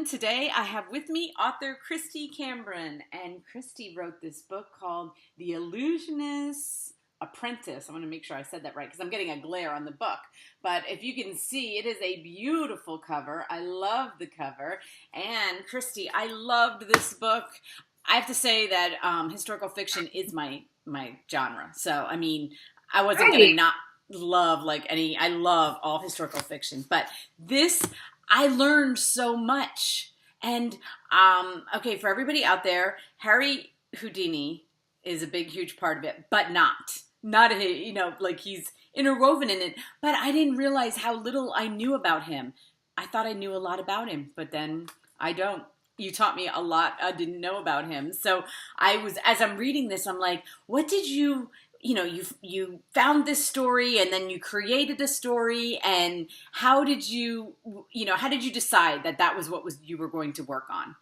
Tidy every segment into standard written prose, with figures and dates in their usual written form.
everyone. Today I have with me author Kristy Cambron, and Kristy wrote this book called The Illusionist Apprentice. I want to make sure I said that right because I'm getting a glare on the book. But if you can see, it is a beautiful cover. I love the cover. And Kristy, I loved this book. I have to say that historical fiction is my genre. So, I mean, I wasn't going to not love I love all historical fiction. But this, I learned so much. And, okay, for everybody out there, Harry Houdini is a big, huge part of it, but not, like he's interwoven in it. But I didn't realize how little I knew about him. I thought I knew a lot about him, but then I don't. You taught me a lot I didn't know about him. So as I'm reading this, I'm like, what did you found this story and then you created a story, and how did you decide that was what you were going to work on?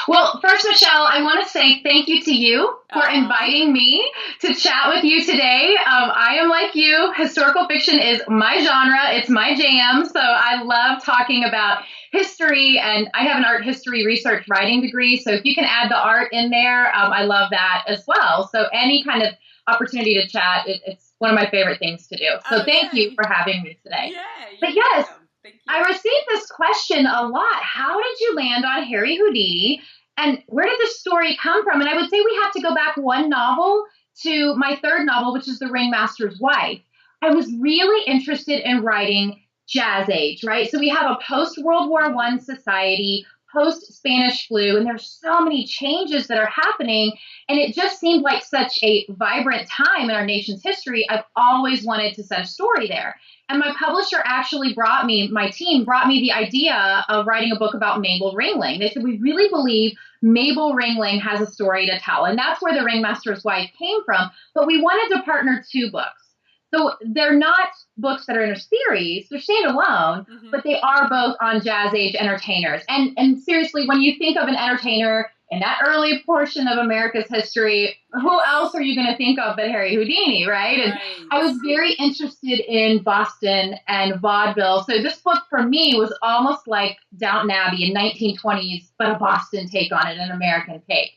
Well, first, Michelle, I want to say thank you to you for inviting me to chat with you today. I am like you. Historical fiction is my genre. It's my jam. So I love talking about history, and I have an art history research writing degree. So if you can add the art in there, I love that as well. So any kind of opportunity to chat, it's one of my favorite things to do. So thank you for having me today. But yes, I received this question a lot. How did you land on Harry Houdini, and where did this story come from? And I would say we have to go back one novel to my third novel, which is The Ringmaster's Wife. I was really interested in writing Jazz Age, right? So we have a post-World War I society, post-Spanish flu, and there's so many changes that are happening, and it just seemed like such a vibrant time in our nation's history. I've always wanted to set a story there. And my publisher actually my team brought me the idea of writing a book about Mabel Ringling. They said, we really believe Mabel Ringling has a story to tell. And that's where The Ringmaster's Wife came from. But we wanted to partner two books. So they're not books that are in a series, they're standalone, but they are both on Jazz Age entertainers. And seriously, when you think of an entertainer in that early portion of America's history, who else are you going to think of but Harry Houdini, right? And I was very interested in Boston and vaudeville. So this book for me was almost like Downton Abbey in 1920s, but a Boston take on it, an American take.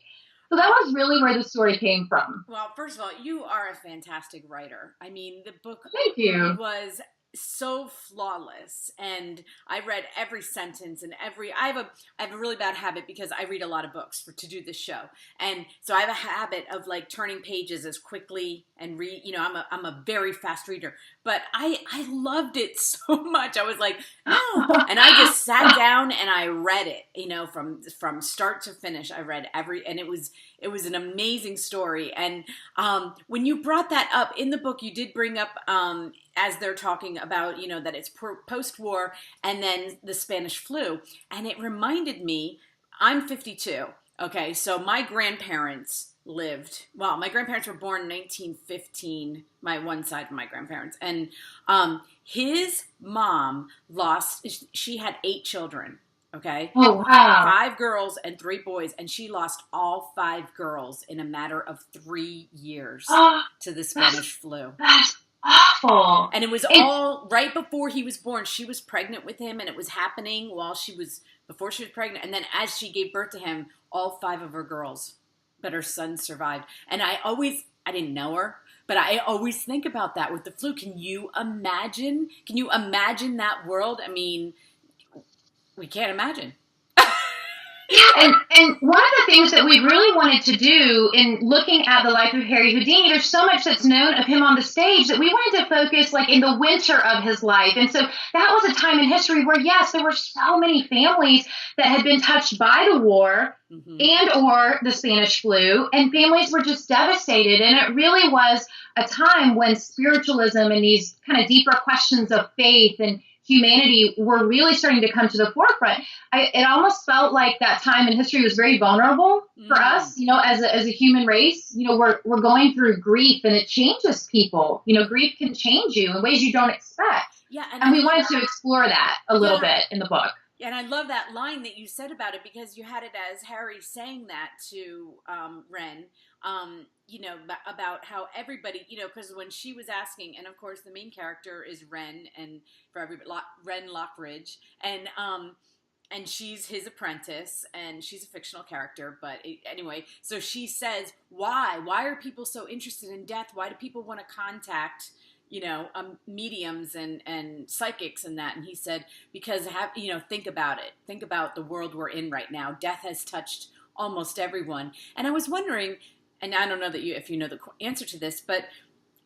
So that was really where the story came from. Well, first of all, you are a fantastic writer. I mean, the book was so flawless, and I read every sentence and I have a really bad habit because I read a lot of books to do this show, and so I have a habit of like turning pages as quickly and read. I'm a very fast reader, but I loved it so much. I was like, oh, and I just sat down and I read it. From start to finish, I read and it was an amazing story. And when you brought that up in the book, you did bring up as they're talking about, that it's post-war and then the Spanish flu. And it reminded me, I'm 52. Okay, so my grandparents my grandparents were born in 1915, one side of my grandparents. And his mom she had 8 children. Okay. Oh, wow. 5 girls and 3 boys. And she lost all 5 girls in a matter of 3 years to the Spanish flu. That's awful. And it was all right before he was born. She was pregnant with him, and it was happening before she was pregnant. And then as she gave birth to him, all 5 of her girls, but her son survived. And I didn't know her, but I always think about that with the flu. Can you imagine that world? I mean, we can't imagine. Yeah, and one of the things that we really wanted to do in looking at the life of Harry Houdini, there's so much that's known of him on the stage that we wanted to focus like in the winter of his life. And so that was a time in history where, yes, there were so many families that had been touched by the war and or the Spanish flu, and families were just devastated. And it really was a time when spiritualism and these kind of deeper questions of faith and humanity were really starting to come to the forefront. It almost felt like that time in history was very vulnerable for us, as a human race. We're going through grief, and it changes people. Grief can change you in ways you don't expect. Yeah, and we wanted to explore that a little bit in the book. And I love that line that you said about it, because you had it as Harry saying that to Ren, about how everybody, because when she was asking, and of course the main character is Ren, and for everybody, Ren Lockridge, and and she's his apprentice, and she's a fictional character, but anyway, so she says, why are people so interested in death? Why do people want to contact, mediums and psychics and that? And he said, because think about it. Think about the world we're in right now. Death has touched almost everyone. And I was wondering, and I don't know if you know the answer to this, but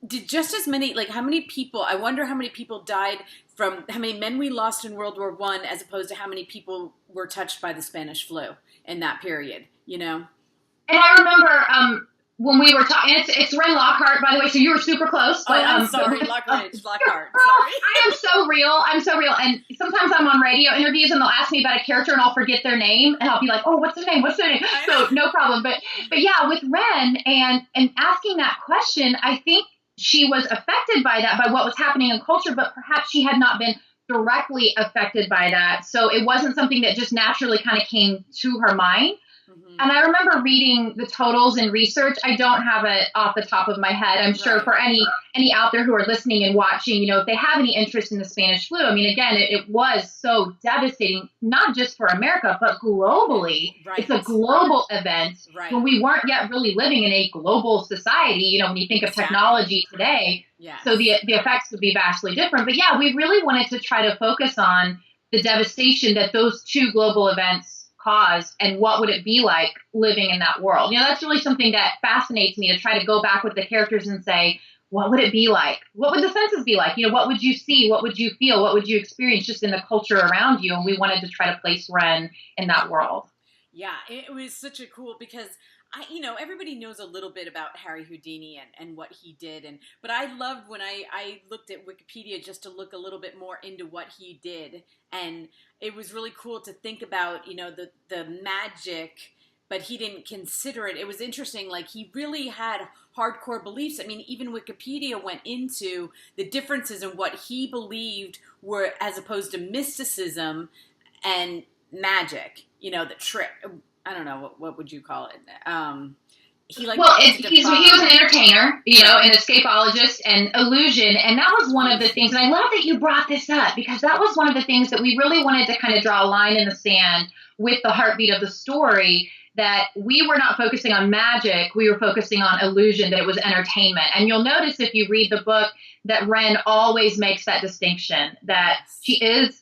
did just as many, how many people, I wonder how many people died from, how many men we lost in World War I as opposed to how many people were touched by the Spanish flu in that period, And I remember when we were talking, it's Ren Lockhart, by the way, so you were super close. But, I'm sorry, Lockhart. Sorry. I am so real. And sometimes I'm on radio interviews and they'll ask me about a character and I'll forget their name and I'll be like, oh, what's their name? So no problem. But yeah, with Ren and asking that question, I think she was affected by that, by what was happening in culture, but perhaps she had not been directly affected by that. So it wasn't something that just naturally kind of came to her mind. Mm-hmm. And I remember reading the totals in research. I don't have it off the top of my head. I'm sure for any out there who are listening and watching, if they have any interest in the Spanish flu, I mean, again, it was so devastating, not just for America, but globally. Right. It's a global event when we weren't yet really living in a global society, when you think of technology today. Yes. So the effects would be vastly different. But yeah, we really wanted to try to focus on the devastation that those two global events caused and what would it be like living in that world. That's really something that fascinates me, to try to go back with the characters and say, what would it be like? What would the senses be like? What would you see? What would you feel? What would you experience just in the culture around you? And we wanted to try to place Ren in that world. Yeah, it was such a cool, because everybody knows a little bit about Harry Houdini and what he did. But I loved when I looked at Wikipedia just to look a little bit more into what he did. And it was really cool to think about, the magic, but he didn't consider it. It was interesting. He really had hardcore beliefs. I mean, even Wikipedia went into the differences in what he believed were, as opposed to mysticism and magic, the trick. I don't know, what would you call it? He was an entertainer, an escapologist and illusion. And that was one of the things, and I love that you brought this up, because that was one of the things that we really wanted to kind of draw a line in the sand with the heartbeat of the story, that we were not focusing on magic, we were focusing on illusion, that it was entertainment. And you'll notice if you read the book that Ren always makes that distinction, that she is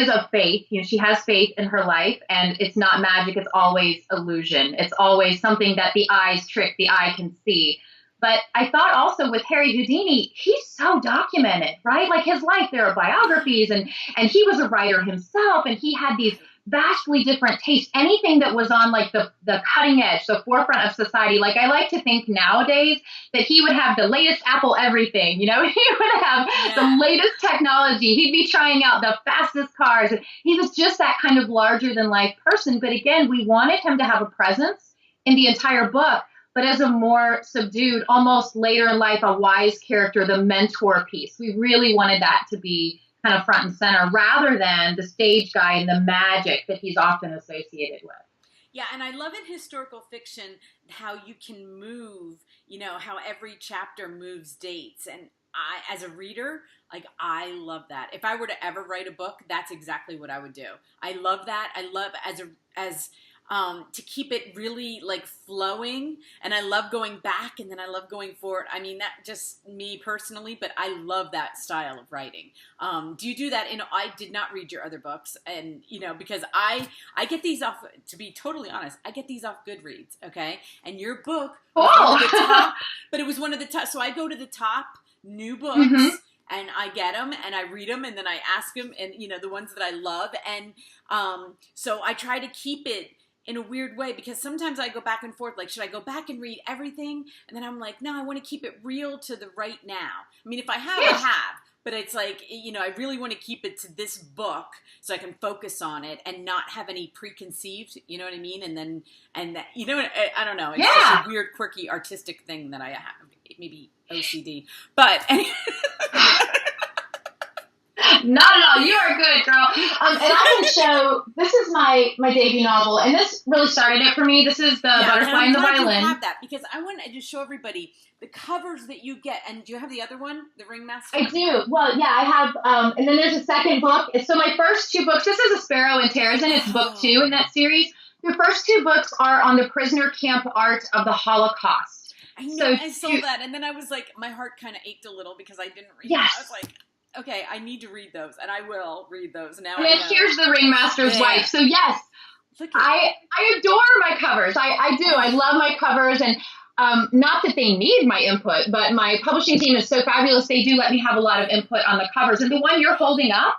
of faith. She has faith in her life, and it's not magic. It's always illusion. It's always something that the eyes trick, the eye can see. But I thought also with Harry Houdini, he's so documented, right? His life, there are biographies, and he was a writer himself, and he had these vastly different tastes. Anything that was on the cutting edge, the forefront of society. I like to think nowadays that he would have the latest Apple everything, he would have the latest technology. He'd be trying out the fastest cars. He was just that kind of larger than life person. But again, we wanted him to have a presence in the entire book, but as a more subdued, almost later in life, a wise character, the mentor piece. We really wanted that to be kind of front and center, rather than the stage guy and the magic that he's often associated with. Yeah, and I love in historical fiction how you can move, how every chapter moves dates. And I, as a reader, I love that. If I were to ever write a book, that's exactly what I would do. I love that. I love to keep it really flowing, and I love going back, and then I love going forward. I mean, that just me personally, but I love that style of writing. Do you do that? I did not read your other books, and because I get these off. To be totally honest, I get these off Goodreads. Okay, and your book was one of the top, but it was one of the top. So I go to the top new books. Mm-hmm. And I get them, and I read them, and then I ask them, and the ones that I love, and so I try to keep it in a weird way, because sometimes I go back and forth, should I go back and read everything? And then I'm like, no, I want to keep it real to the right now. I mean, if I have, I have. But it's I really want to keep it to this book so I can focus on it and not have any preconceived, you know what I mean? And that, I don't know. It's just a weird, quirky, artistic thing that I have. Maybe OCD. But anyway. Not at all. You are good, girl. And I can show, this is my debut novel, and this really started it for me. This is The Butterfly and the Violin. You have that, because I want to just show everybody the covers that you get. And do you have the other one, The Ringmaster? I do. Well, yeah, I have, and then there's a second book. So my first two books, this is A Sparrow in Terrazin. It's book 2 in that series. The first 2 books are on the prisoner camp art of the Holocaust. I know, I saw that, and then I was like, my heart kind of ached a little because I didn't read them. I was like, okay, I need to read those, and I will read those now. And then here's The Ringmaster's Wife. So yes, I adore my covers. I do. I love my covers, and not that they need my input, but my publishing team is so fabulous. They do let me have a lot of input on the covers. And the one you're holding up,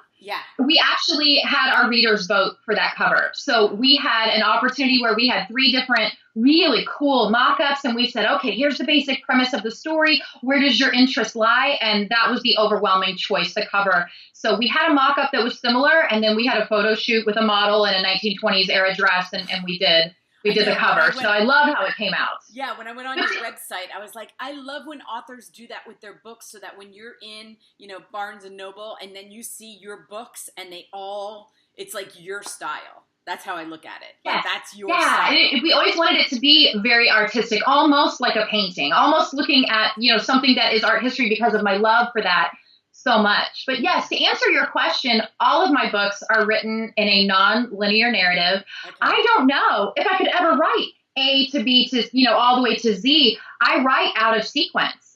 we actually had our readers vote for that cover. So we had an opportunity where we had 3 different really cool mock-ups, and we said, okay, here's the basic premise of the story. Where does your interest lie? And that was the overwhelming choice, the cover. So we had a mock-up that was similar, and then we had a photo shoot with a model in a 1920s era dress, and we did the cover. So I love how it came out. Yeah, when I went on your website, I was like, I love when authors do that with their books, so that when you're in, Barnes and Noble, and then you see your books and it's like your style. That's how I look at it. Yes. Like, that's your style. Yeah, we always wanted it to be very artistic, almost like a painting, almost looking at, something that is art history because of my love for that so much. But yes, to answer your question, all of my books are written in a non-linear narrative. Okay. I don't know if I could ever write A to B to, all the way to Z. I write out of sequence.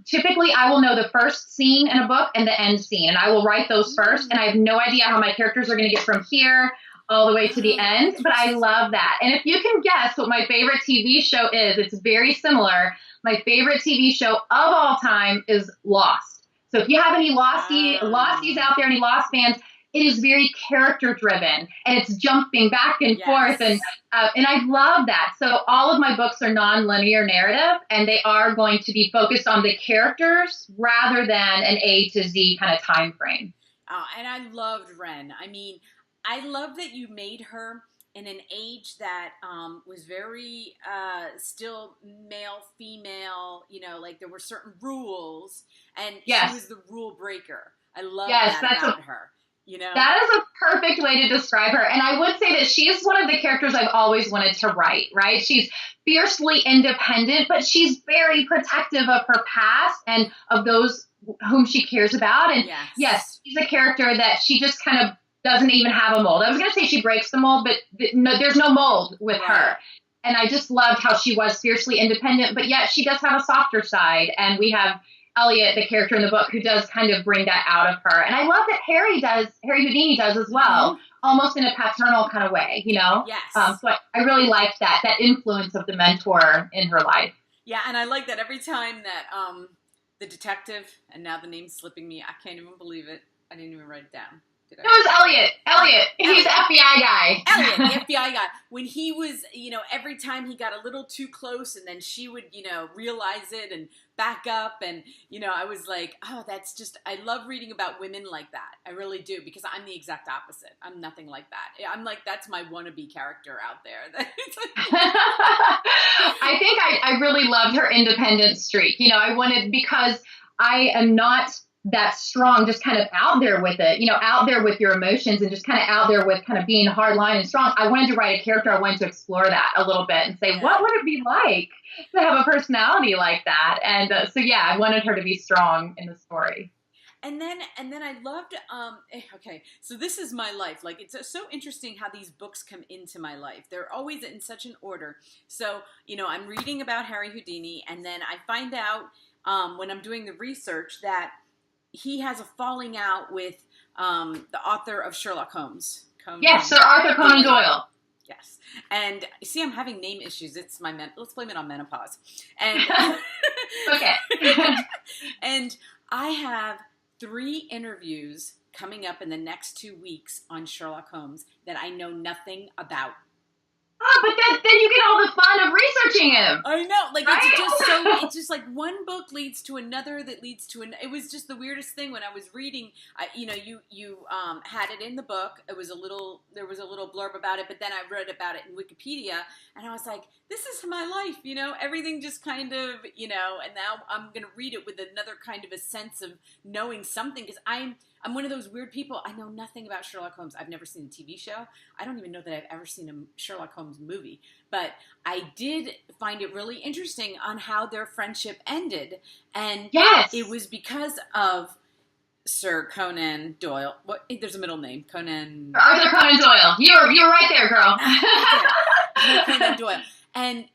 Typically, I will know the first scene in a book and the end scene, and I will write those first, and I have no idea how my characters are going to get from here all the way to the end, but I love that. And if you can guess what my favorite TV show is, it's very similar. My favorite TV show of all time is Lost. So if you have any Losties out there, any Lost fans, it is very character driven, and it's jumping back and forth, and I love that. So all of my books are non-linear narrative, and they are going to be focused on the characters rather than an A to Z kind of time frame. And I loved Ren. I mean, I love that you made her in an age that was very still male, female, like there were certain rules, and she was the rule breaker. I love that about her. That is a perfect way to describe her. And I would say that she is one of the characters I've always wanted to write, right? She's fiercely independent, but she's very protective of her past and of those whom she cares about. And yes, she's a character that she just kind of doesn't even have a mold. I was going to say she breaks the mold, but there's no mold with her. And I just loved how she was fiercely independent, but yet she does have a softer side. And we have Elliot, the character in the book, who does kind of bring that out of her. And I love that Harry Houdini does as well, almost in a paternal kind of way, Yes. So I really liked that influence of the mentor in her life. Yeah, and I like that every time that the detective, and now the name's slipping me, I can't even believe it. I didn't even write it down. It was Elliot. He's the FBI guy. Elliot, the FBI guy. When he was, every time he got a little too close, and then she would, realize it and back up. And, I was like, oh, I love reading about women like that. I really do, because I'm the exact opposite. I'm nothing like that. I'm like, that's my wannabe character out there. I think I really loved her independent streak. Because I am not that strong, just kind of out there with it, out there with your emotions and just kind of out there with kind of being hardline and strong. I wanted to write a character. I wanted to explore that a little bit and say, what would it be like to have a personality like that? And I wanted her to be strong in the story. And then I loved, okay, so this is my life. Like, it's so interesting how these books come into my life. They're always in such an order. So, I'm reading about Harry Houdini, and then I find out when I'm doing the research that he has a falling out with the author of Sherlock Holmes. Yes, Sir Arthur Conan Doyle. Yes. And see, I'm having name issues. It's let's blame it on menopause. And okay. And I have 3 interviews coming up in the next 2 weeks on Sherlock Holmes that I know nothing about. Oh, but then you get all the fun of researching him. I know. Like, right? It's just like one book leads to another that leads to another. It was just the weirdest thing when I was reading. You had it in the book. There was a little blurb about it, but then I read about it in Wikipedia, and I was like, this is my life, everything just kind of, and now I'm going to read it with another kind of a sense of knowing something, because I'm one of those weird people. I know nothing about Sherlock Holmes. I've never seen a TV show. I don't even know that I've ever seen a Sherlock Holmes movie. But I did find it really interesting on how their friendship ended. And it was because of Sir Conan Doyle. What? There's a middle name. Arthur Conan Doyle. You're right there, girl. Sir Conan Doyle. And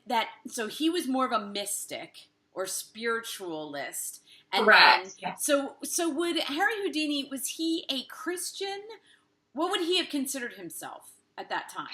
so he was more of a mystic or spiritualist. And correct. Then, so would Harry Houdini, was he a Christian? What would he have considered himself at that time?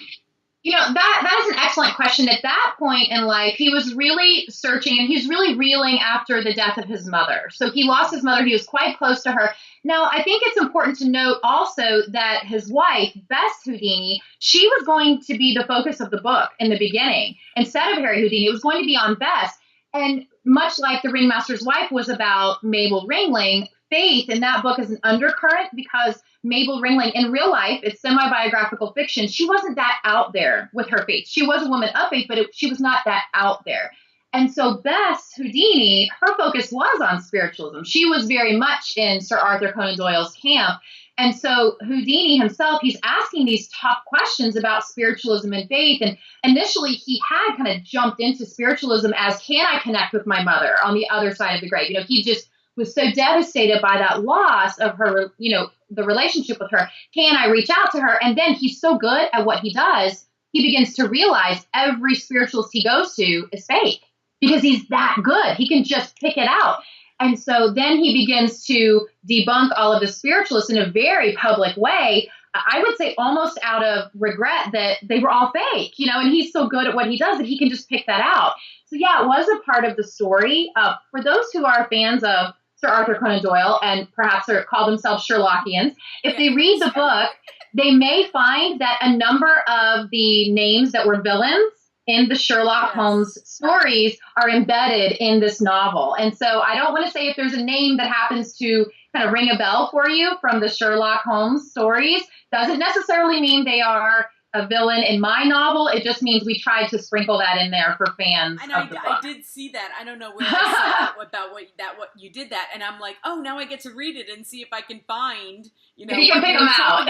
That is an excellent question. At that point in life, he was really searching, and he's really reeling after the death of his mother. So he lost his mother. He was quite close to her. Now, I think it's important to note also that his wife, Bess Houdini, she was going to be the focus of the book in the beginning. Instead of Harry Houdini, it was going to be on Bess. And much like The Ringmaster's Wife was about Mabel Ringling, Faith in that book is an undercurrent because Mabel Ringling, in real life, it's semi-biographical fiction. She wasn't that out there with her faith. She was a woman of faith, but she was not that out there. And so Bess Houdini, her focus was on spiritualism. She was very much in Sir Arthur Conan Doyle's camp. And so Houdini himself, he's asking these tough questions about spiritualism and faith. And initially he had kind of jumped into spiritualism as, can I connect with my mother on the other side of the grave? He just was so devastated by that loss of her, the relationship with her. Can I reach out to her? And then he's so good at what he does, he begins to realize every spiritualist he goes to is fake because he's that good. He can just pick it out. And so then he begins to debunk all of the spiritualists in a very public way. I would say almost out of regret that they were all fake, and he's so good at what he does that he can just pick that out. So yeah, it was a part of the story. For those who are fans of Sir Arthur Conan Doyle and perhaps call themselves Sherlockians, if they read the book, they may find that a number of the names that were villains in the Sherlock Holmes stories are embedded in this novel. And so I don't want to say if there's a name that happens to kind of ring a bell for you from the Sherlock Holmes stories, doesn't necessarily mean they are a villain in my novel. It just means we tried to sprinkle that in there for fans and of the book. I did see that. I don't know where I saw about what you did that, and I'm like, oh, now I get to read it and see if I can find, if you can pick them out.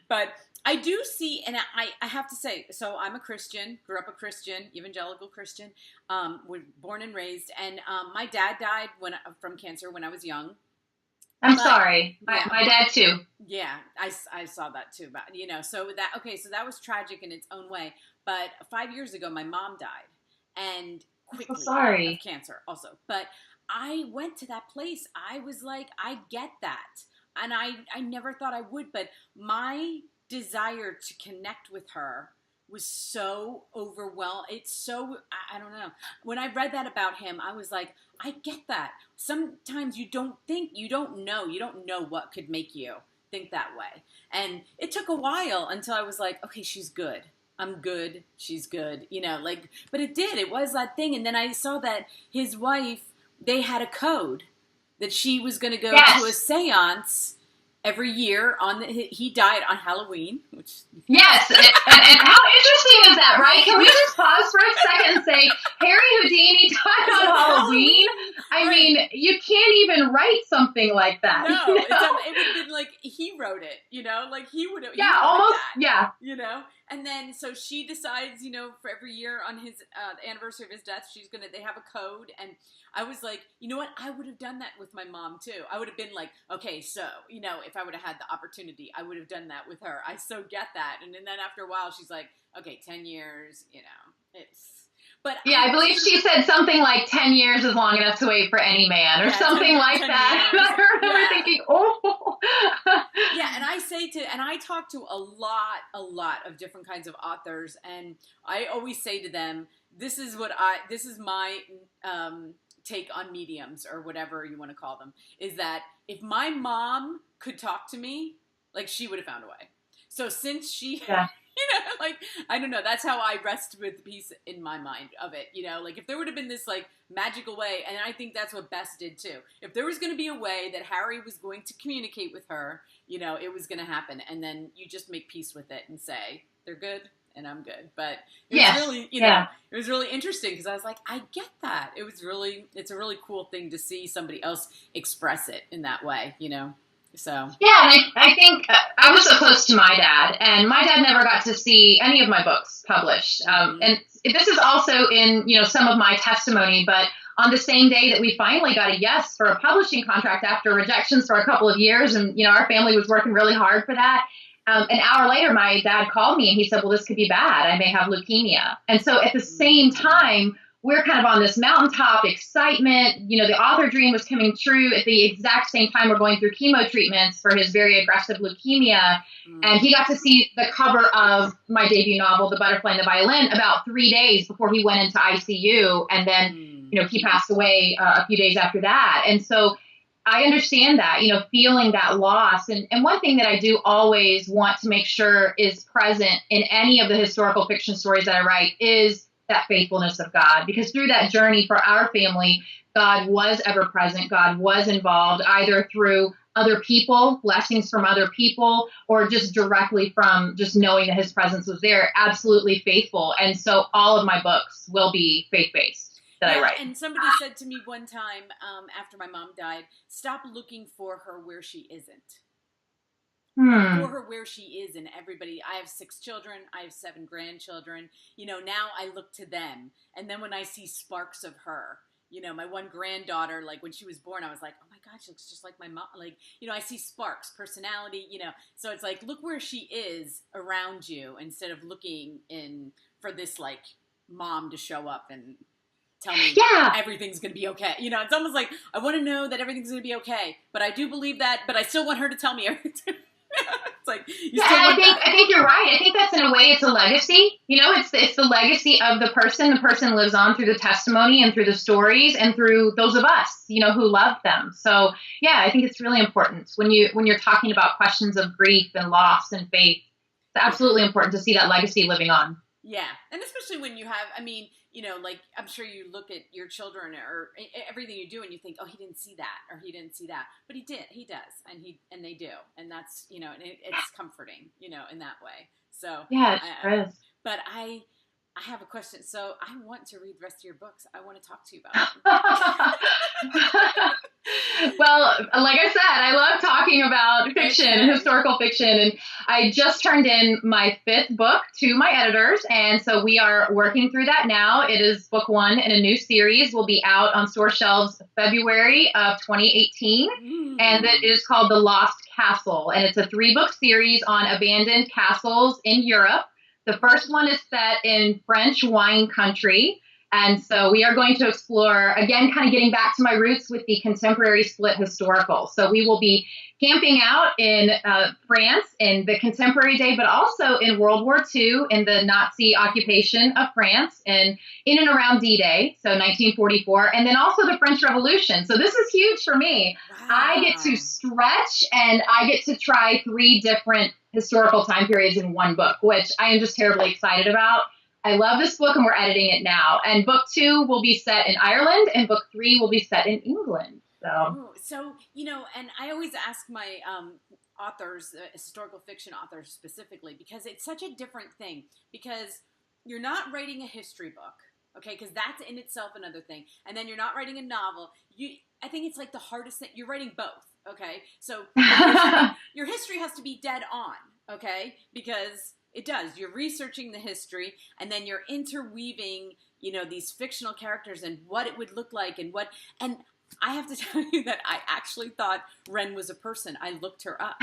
But I do see, and I have to say, so I'm a Christian, grew up a Christian, evangelical Christian, was born and raised, and my dad died from cancer when I was young. I'm sorry. My dad too. Yeah, I saw that too. But so that was tragic in its own way. But 5 years ago, my mom died, and quickly of cancer also. But I went to that place. I was like, I get that, and I never thought I would. But my desire to connect with her was so overwhelmed. It's so, I don't know. When I read that about him, I was like, I get that. Sometimes you don't know what could make you think that way. And it took a while until I was like, okay, she's good. I'm good. She's good. But it did. It was that thing. And then I saw that his wife, they had a code that she was going to go to a seance every year he died on Halloween, which yes, and how interesting is that, right? Can we just pause for a second and say Harry Houdini died on Halloween? I mean, you can't even write something like that. No, it would have been like he wrote it, like he would have. Yeah, almost. That, yeah, And then so she decides, for every year on his the anniversary of his death, they have a code, and I was like, you know what? I would have done that with my mom too. I would have been like, okay, so, if I would have had the opportunity, I would have done that with her. I so get that. And then after a while, she's like, okay, 10 years, but yeah, I believe she said something like 10 years is long enough to wait for any man or something like that. And I remember thinking, oh. Yeah, and I talk to a lot of different kinds of authors, and I always say to them, this is my take on mediums, or whatever you want to call them, is that if my mom could talk to me, like, she would have found a way. So since she, I don't know, that's how I rest with peace in my mind of it, if there would have been this magical way, and I think that's what Bess did too. If there was going to be a way that Harry was going to communicate with her, it was going to happen, and then you just make peace with it and say, they're good, and I'm good. But it was really, it was really interesting because I was like, I get that. It's a really cool thing to see somebody else express it in that way, So yeah, and I think I was so close to my dad, and my dad never got to see any of my books published. And this is also in, some of my testimony, but on the same day that we finally got a yes for a publishing contract after rejections for a couple of years, and, our family was working really hard for that. An hour later, my dad called me and he said, well, this could be bad. I may have leukemia. And so at the same time, we're kind of on this mountaintop excitement. The author dream was coming true. At the exact same time, we're going through chemo treatments for his very aggressive leukemia. And he got to see the cover of my debut novel, The Butterfly and the Violin, about 3 days before he went into ICU. And then, he passed away a few days after that. And so I understand that, feeling that loss. And one thing that I do always want to make sure is present in any of the historical fiction stories that I write is that faithfulness of God, because through that journey for our family, God was ever present. God was involved either through other people, blessings from other people, or just directly from just knowing that his presence was there. Absolutely faithful. And so all of my books will be faith-based that I write. And somebody said to me one time after my mom died, stop looking for her where she isn't. For her where she is and everybody. I have 6 children. I have 7 grandchildren. Now I look to them. And then when I see sparks of her, my one granddaughter, like when she was born, I was like, oh my God, she looks just like my mom. Like, I see sparks, personality, so it's like, look where she is around you instead of looking for this like mom to show up and tell me everything's going to be okay. It's almost like I want to know that everything's going to be okay, but I do believe that, but I still want her to tell me everything. It's like, I think you're right. I think that's in a way, it's a legacy. It's the legacy of the person. The person lives on through the testimony and through the stories and through those of us, who love them. So yeah, I think it's really important when you're talking about questions of grief and loss and faith. It's absolutely important to see that legacy living on. Yeah, and especially when you have, like I'm sure you look at your children or everything you do and you think, oh, he didn't see that or he didn't see that, but he does, and they do, and that's it's comforting, in that way. So yeah, it is. But I have a question. So I want to read the rest of your books. I want to talk to you about it. Well, like I said, I love talking about fiction, historical fiction, and I just turned in my 5th book to my editors, and so we are working through that now. It is book 1 in a new series. Will be out on store shelves February of 2018, and it is called The Lost Castle, and it's a 3-book series on abandoned castles in Europe. The first one is set in French wine country. And so we are going to explore, again, kind of getting back to my roots with the contemporary split historical. So we will be camping out in France in the contemporary day, but also in World War II in the Nazi occupation of France and in and around D-Day, so 1944, and then also the French Revolution. So this is huge for me. Wow. I get to stretch and I get to try 3 different historical time periods in one book, which I am just terribly excited about. I love this book and we're editing it now. And book 2 will be set in Ireland and book 3 will be set in England. So, and I always ask my authors, historical fiction authors specifically, because it's such a different thing, because you're not writing a history book, okay, because that's in itself another thing. And then you're not writing a novel. I think it's like the hardest thing. You're writing both, okay? So your history has to be dead on, okay, because it does. You're researching the history, and then you're interweaving, these fictional characters and what it would look like and I have to tell you that I actually thought Ren was a person. I looked her up.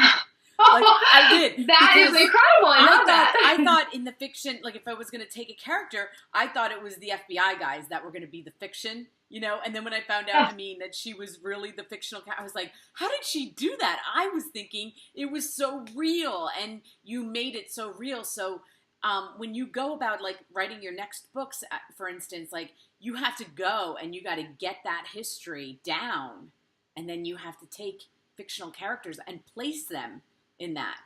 I did. That is incredible. I love that. I thought in the fiction, like if I was going to take a character, I thought it was the FBI guys that were going to be the fiction, and then when I found out, that she was really the fictional character, I was like, how did she do that? I was thinking it was so real, and you made it so real. So when you go about like writing your next books, for instance, like you have to go and you got to get that history down, and then you have to take fictional characters and place them in that.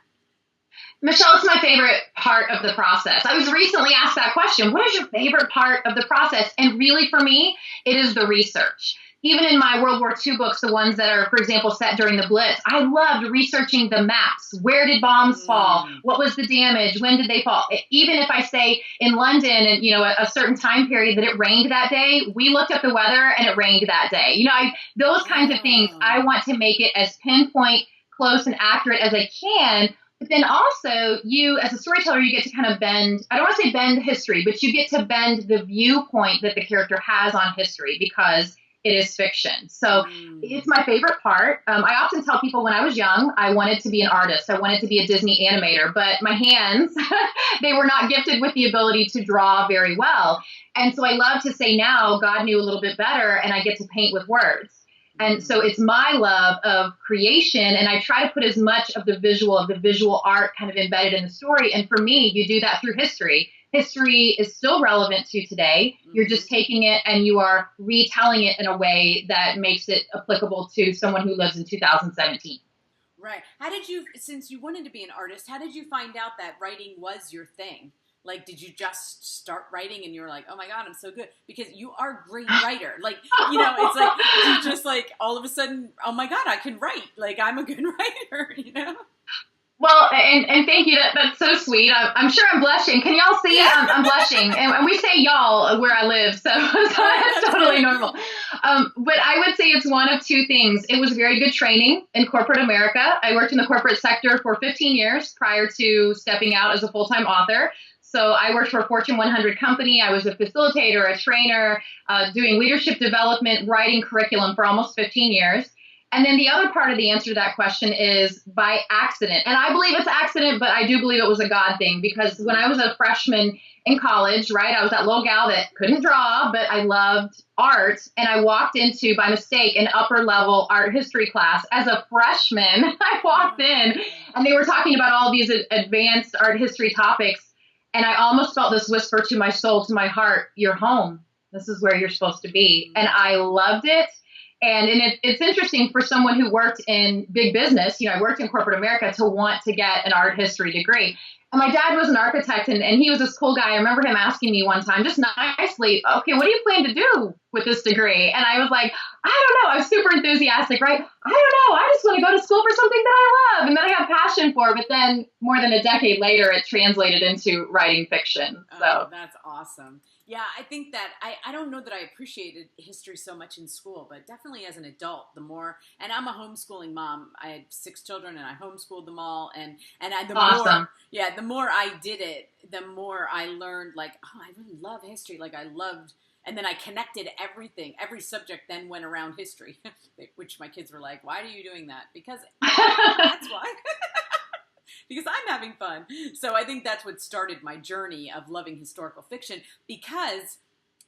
Michelle, it's my favorite part of the process. I was recently asked that question. What is your favorite part of the process? And really for me, it is the research. Even in my World War II books, the ones that are, for example, set during the Blitz, I loved researching the maps. Where did bombs fall? What was the damage? When did they fall? Even if I say in London and, a certain time period that it rained that day, we looked up the weather and it rained that day. Those kinds of things, I want to make it as pinpoint, close and accurate as I can. But then also, you as a storyteller, you get to kind of bend, I don't want to say bend history, but you get to bend the viewpoint that the character has on history because it is fiction. So it's my favorite part. I often tell people when I was young, I wanted to be an artist. I wanted to be a Disney animator, but my hands, they were not gifted with the ability to draw very well. And so I love to say now, God knew a little bit better, and I get to paint with words. And so it's my love of creation, and I try to put as much of the visual art kind of embedded in the story. And for me, you do that through history. History is still relevant to today. You're just taking it and you are retelling it in a way that makes it applicable to someone who lives in 2017. Right. How did you, since you wanted to be an artist, how did you find out that writing was your thing? Like, did you just start writing and you were like, oh my God, I'm so good? Because you are a great writer. Like, you know, it's like, you just like, all of a sudden, oh my God, I can write. Like, I'm a good writer, you know? Well, and thank you. That's so sweet. I'm sure I'm blushing. Can y'all see? I'm blushing. And we say y'all where I live, so that's totally normal. But I would say it's one of two things. It was very good training in corporate America. I worked in the corporate sector for 15 years prior to stepping out as a full-time author. So I worked for a Fortune 100 company. I was a facilitator, a trainer, doing leadership development, writing curriculum for almost 15 years. And then the other part of the answer to that question is by accident. And I believe it's accident, but I do believe it was a God thing, because when I was a freshman in college, right, I was that little gal that couldn't draw, but I loved art. And I walked into, by mistake, an upper level art history class as a freshman. I walked in and they were talking about all these advanced art history topics. And I almost felt this whisper to my soul, to my heart, you're home. This is where you're supposed to be. And I loved it. And it's interesting for someone who worked in big business, you know, I worked in corporate America, to want to get an art history degree. And my dad was an architect, and he was this cool guy. I remember him asking me one time, just nicely, okay, what do you plan to do with this degree? And I was like, I don't know. I was super enthusiastic, right? I don't know. I just want to go to school for something that I love and that I have passion for. But then more than a decade later, it translated into writing fiction. So Oh, that's awesome. Yeah, I think that I don't know that I appreciated history so much in school, but definitely as an adult, the more, and I'm a homeschooling mom. I had 6 children and I homeschooled them all. And the awesome. the more I did it, the more I learned, like, oh, I really love history. Like, I loved, and then I connected everything. Every subject then went around history, which my kids were like, why are you doing that? Because that's why. Because I'm having fun. So I think that's what started my journey of loving historical fiction, because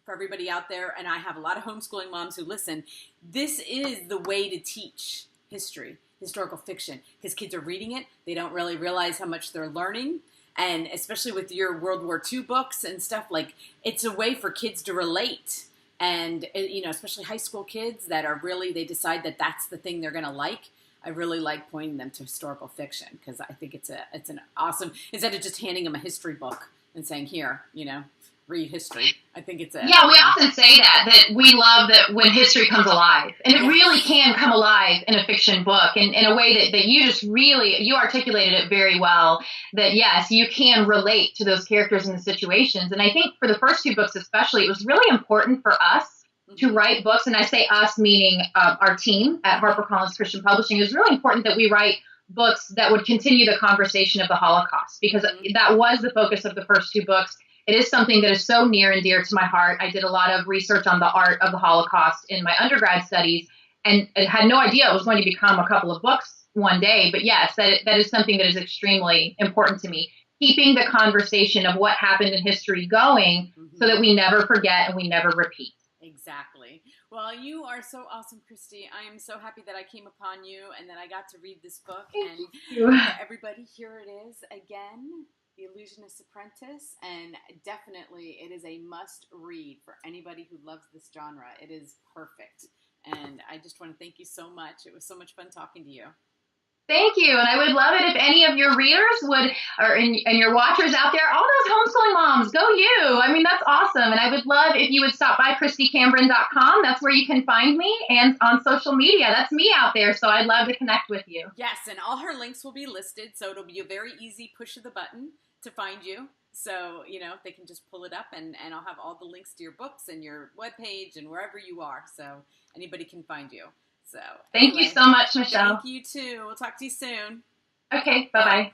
for everybody out there, and I have a lot of homeschooling moms who listen, this is the way to teach history, historical fiction, because kids are reading it. They don't really realize how much they're learning. And especially with your World War II books and stuff, like, it's a way for kids to relate. And, you know, especially high school kids that are really, they decide that that's the thing they're going to like. I really like pointing them to historical fiction, because I think it's an awesome, instead of just handing them a history book and saying, here, you know, read history. I think it's yeah, we often say that we love that when history comes alive, and it really can come alive in a fiction book, and in a way that you just really, you articulated it very well, that yes, you can relate to those characters and the situations. And I think for the first 2 books especially, it was really important for us to write books, and I say us meaning our team at HarperCollins Christian Publishing. It was really important that we write books that would continue the conversation of the Holocaust, because that was the focus of the first 2 books. It is something that is so near and dear to my heart. I did a lot of research on the art of the Holocaust in my undergrad studies, and I had no idea it was going to become a couple of books one day. But yes, that is something that is extremely important to me, keeping the conversation of what happened in history going so that we never forget and we never repeat. Exactly. Well, you are so awesome, Kristy. I am so happy that I came upon you and that I got to read this book. Thank And you. for everybody, here it is again, The Illusionist Apprentice. And definitely it is a must read for anybody who loves this genre. It is perfect. And I just want to thank you so much. It was so much fun talking to you. Thank you. And I would love it if any of your readers would, and your watchers out there, all those homeschooling moms, go you. I mean, that's awesome. And I would love if you would stop by KristyCambron.com. That's where you can find me. And on social media, that's me out there. So I'd love to connect with you. Yes, and all her links will be listed. So it'll be a very easy push of the button to find you. So, you know, they can just pull it up, and I'll have all the links to your books and your webpage and wherever you are. So anybody can find you. So Thank you so much, Michelle. Thank you too. We'll talk to you soon. Okay, bye-bye.